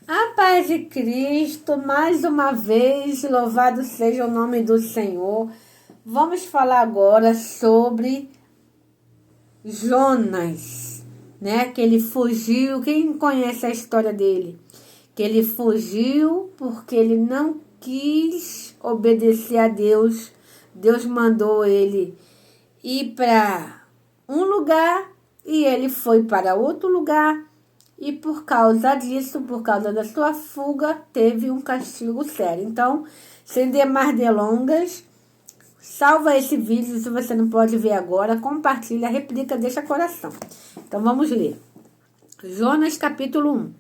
A paz de Cristo, mais uma vez, louvado seja o nome do Senhor. Vamos falar agora sobre Jonas, né? Que ele fugiu. Quem conhece a história dele? Que ele fugiu porque ele não quis obedecer a Deus. Deus mandou ele ir para um lugar e ele foi para outro lugar. E por causa disso, por causa da sua fuga, teve um castigo sério. Então, sem demais delongas, salva esse vídeo. Se você não pode ver agora, compartilha, replica, deixa coração. Então, vamos ler. Jonas, capítulo 1.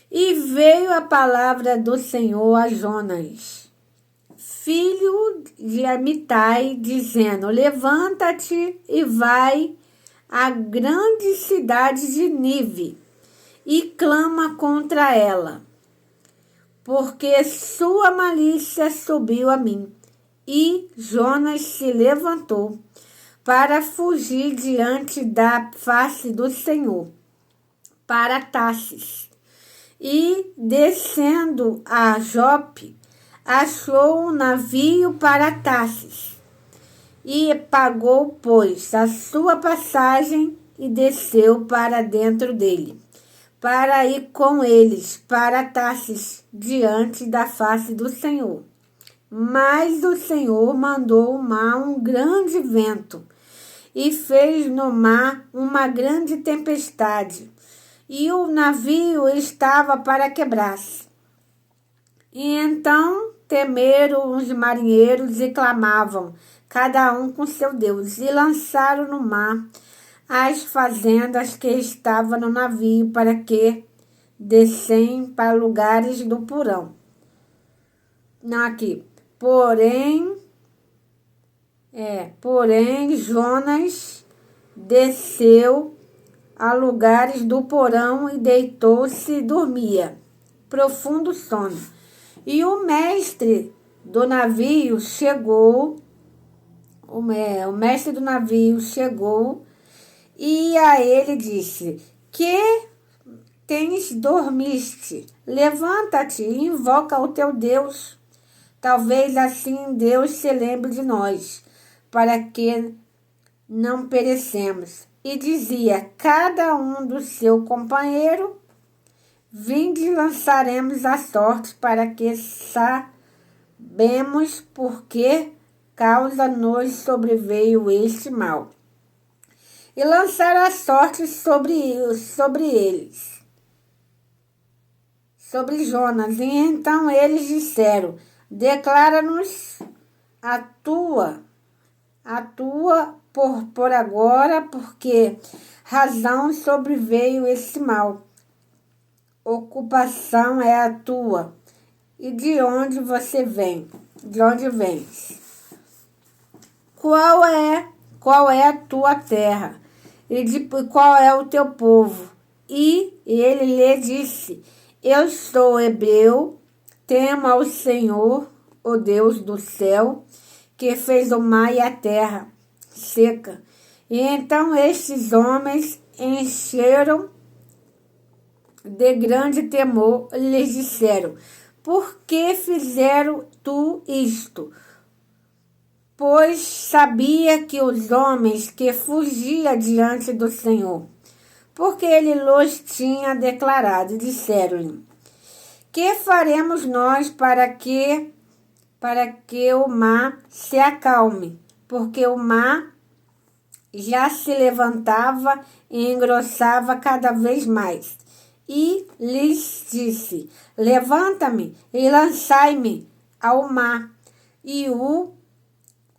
E veio a palavra do Senhor a Jonas, filho de Amitai, dizendo: levanta-te e vai à grande cidade de Nínive e clama contra ela, porque sua malícia subiu a mim. E Jonas se levantou para fugir diante da face do Senhor, para Tarsis. E, descendo a Jope, achou um navio para Tarsis. E pagou, pois, a sua passagem e desceu para dentro dele, para ir com eles para Tarsis, diante da face do Senhor. Mas o Senhor mandou o mar um grande vento, e fez no mar uma grande tempestade, e o navio estava para quebrar-se. E então temeram os marinheiros e clamavam, cada um com seu Deus, e lançaram no mar as fazendas que estavam no navio, para que descem para lugares do porão. Não, aqui. Porém, Jonas desceu a lugares do porão e deitou-se e dormia, profundo sono. E o mestre do navio chegou, e a ele disse: que tens dormiste? Levanta-te e invoca o teu Deus. Talvez assim Deus se lembre de nós, para que não perecemos. E dizia cada um do seu companheiro: vinde e lançaremos a sorte, para que sabemos por que causa nos sobreveio este mal. E lançaram a sorte sobre eles, sobre Jonas. E então eles disseram: declara-nos a tua por agora, porque razão sobreveio esse mal. Ocupação é a tua. E de onde você vem? De onde vens? Qual é a tua terra? E qual é o teu povo? E ele lhe disse: eu sou hebreu, temo ao Senhor, o Deus do céu, que fez o mar e a terra seca. E então estes homens encheram de grande temor, lhes disseram: por que fizeram tu isto? Pois sabia que os homens que fugiam diante do Senhor, porque ele los tinha declarado, e disseram-lhe: que faremos nós para que o mar se acalme? Porque o mar já se levantava e engrossava cada vez mais. E lhes disse: levanta-me e lançai-me ao mar, e o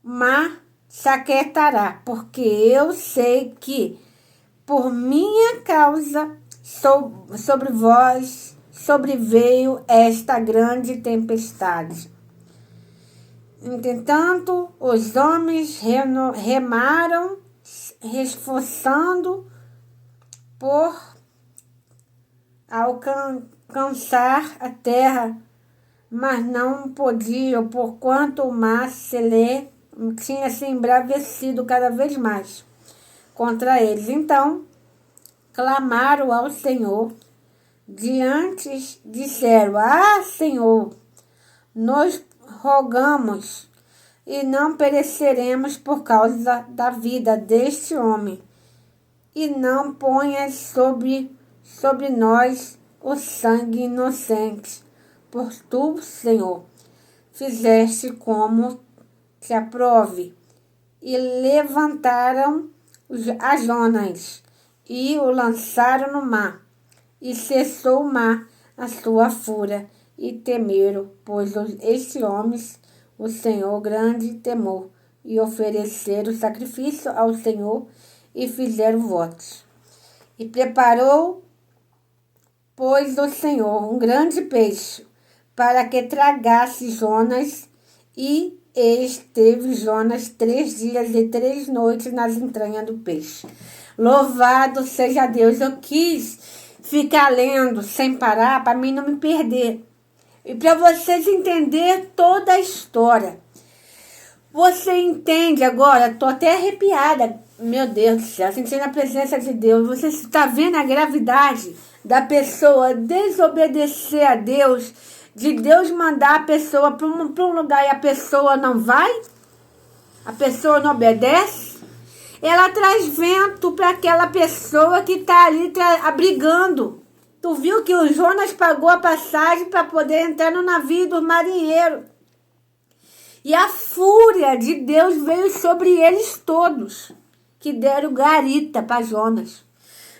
mar se aquietará, porque eu sei que por minha causa sobre vós sobreveio esta grande tempestade. Entretanto, os homens remaram, esforçando por alcançar a terra, mas não podiam, porquanto o mar tinha se embravecido cada vez mais contra eles. Então, clamaram ao Senhor, diante disseram: Ah, Senhor, nós rogamos e não pereceremos por causa da vida deste homem, e não ponhas sobre nós o sangue inocente, por tu, Senhor, fizeste como te aprove. E levantaram a Jonas e o lançaram no mar, e cessou o mar a sua fúria, e temeram, pois estes homens, o Senhor, grande temor, e ofereceram sacrifício ao Senhor, e fizeram votos. E preparou, pois, o Senhor um grande peixe, para que tragasse Jonas, e esteve Jonas 3 dias e 3 noites nas entranhas do peixe. Louvado seja Deus. Eu quis ficar lendo sem parar para mim não me perder. E para vocês entenderem toda a história. Você entende agora? Estou até arrepiada. Meu Deus do céu, sentindo a presença de Deus. Você está vendo a gravidade da pessoa desobedecer a Deus, de Deus mandar a pessoa para um lugar e a pessoa não vai? A pessoa não obedece? Ela traz vento para aquela pessoa que está ali abrigando. Tu viu que o Jonas pagou a passagem para poder entrar no navio do marinheiro. E a fúria de Deus veio sobre eles todos, que deram garita para Jonas.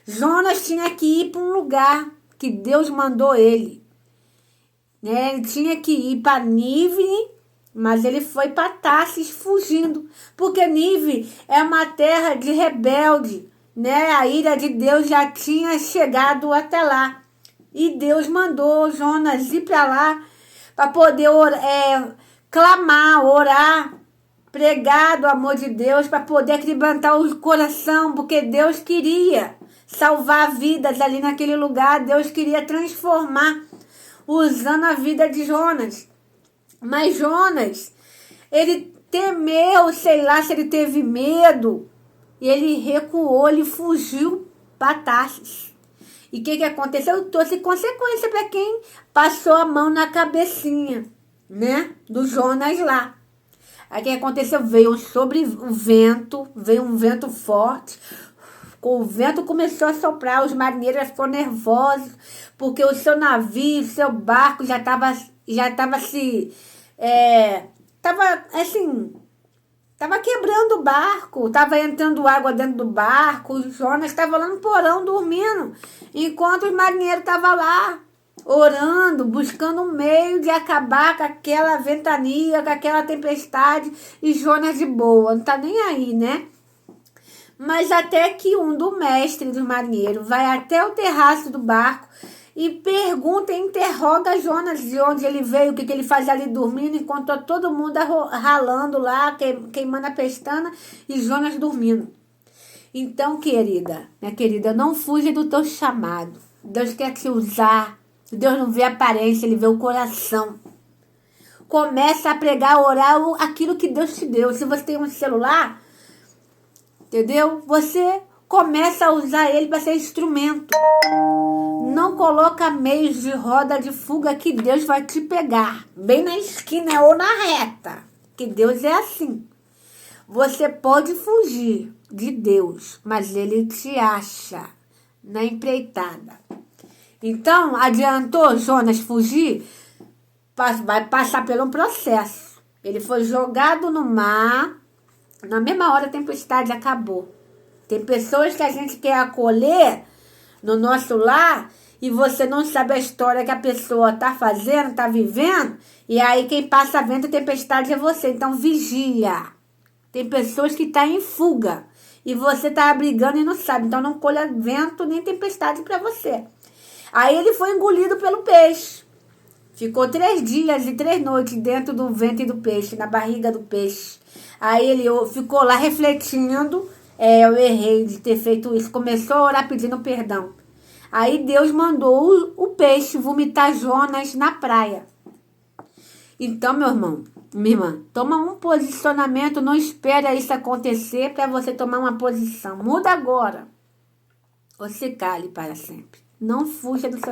Jonas tinha que ir para um lugar que Deus mandou ele. Ele tinha que ir para Nínive, mas ele foi para Tarsis fugindo, porque Nínive é uma terra de rebelde, A ira de Deus já tinha chegado até lá. E Deus mandou Jonas ir para lá para poder clamar, orar, pregar do amor de Deus, para poder quebrantar o coração, porque Deus queria salvar vidas ali naquele lugar. Deus queria transformar, usando a vida de Jonas. Mas Jonas, ele temeu, sei lá se ele teve medo, e ele recuou, ele fugiu para Tarsis. E o que aconteceu? Trouxe consequência para quem passou a mão na cabecinha, do Jonas lá. Aí o que aconteceu? Veio sobre o vento, veio um vento forte. O vento começou a soprar, os marinheiros ficou nervosos, porque o seu navio, o seu barco já estava quebrando o barco, estava entrando água dentro do barco, o Jonas estava lá no porão dormindo, enquanto os marinheiros estavam lá, orando, buscando um meio de acabar com aquela ventania, com aquela tempestade, e Jonas de boa, não está nem aí, Mas até que um do mestre dos marinheiros vai até o terraço do barco e pergunta e interroga Jonas de onde ele veio, o que ele faz ali dormindo, enquanto todo mundo ralando lá, queimando a pestana, e Jonas dormindo. Então, minha querida, não fuja do teu chamado. Deus quer te usar. Deus não vê a aparência, Ele vê o coração. Começa a pregar, orar aquilo que Deus te deu. Se você tem um celular, entendeu? Você começa a usar ele para ser instrumento. Não coloca meios de roda de fuga que Deus vai te pegar. Bem na esquina ou na reta. Que Deus é assim. Você pode fugir de Deus, mas Ele te acha na empreitada. Então, adiantou Jonas fugir? Vai passar por um processo. Ele foi jogado no mar. Na mesma hora a tempestade acabou. Tem pessoas que a gente quer acolher no nosso lar e você não sabe a história que a pessoa está fazendo, está vivendo, e aí quem passa vento e tempestade é você. Então vigia. Tem pessoas que estão em fuga e você está abrigando e não sabe. Então não colha vento nem tempestade para você. Aí ele foi engolido pelo peixe. Ficou 3 dias e 3 noites dentro do ventre do peixe, na barriga do peixe. Aí ele ficou lá refletindo, eu errei de ter feito isso. Começou a orar pedindo perdão. Aí Deus mandou o peixe vomitar Jonas na praia. Então, meu irmão, minha irmã, toma um posicionamento, não espere isso acontecer para você tomar uma posição. Muda agora. Ou se cale para sempre. Não fuja do seu